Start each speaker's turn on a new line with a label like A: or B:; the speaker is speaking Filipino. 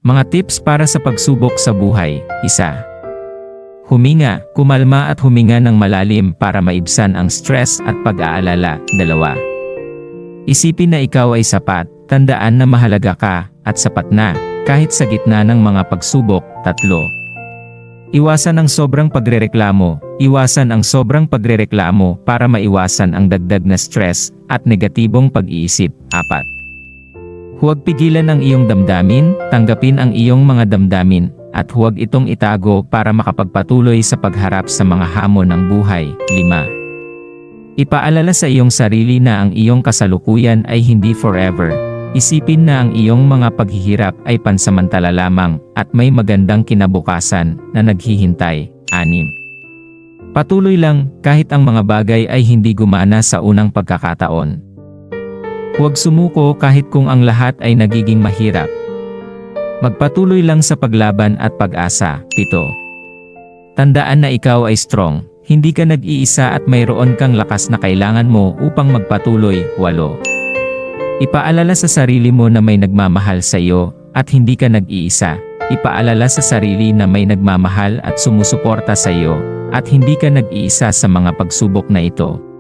A: Mga tips para sa pagsubok sa buhay. 1. Huminga, kumalma at huminga ng malalim para maibsan ang stress at pag-aalala. 2. Isipin na ikaw ay sapat, tandaan na mahalaga ka, at sapat na, kahit sa gitna ng mga pagsubok. 3. Iwasan ang sobrang pagrereklamo. Iwasan ang sobrang pagrereklamo para maiwasan ang dagdag na stress at negatibong pag-iisip. 4. Huwag pigilan ang iyong damdamin, tanggapin ang iyong mga damdamin, at huwag itong itago para makapagpatuloy sa pagharap sa mga hamon ng buhay. 5. Ipaalala sa iyong sarili na ang iyong kasalukuyan ay hindi forever. Isipin na ang iyong mga paghihirap ay pansamantala lamang at may magandang kinabukasan na naghihintay. 6. Patuloy lang kahit ang mga bagay ay hindi gumana sa unang pagkakataon. Huwag sumuko kahit kung ang lahat ay nagiging mahirap. Magpatuloy lang sa paglaban at pag-asa. 7. Tandaan na ikaw ay strong, hindi ka nag-iisa at mayroon kang lakas na kailangan mo upang magpatuloy. 8. Ipaalala sa sarili mo na may nagmamahal sa iyo at hindi ka nag-iisa. Ipaalala sa sarili na may nagmamahal at sumusuporta sa iyo at hindi ka nag-iisa sa mga pagsubok na ito.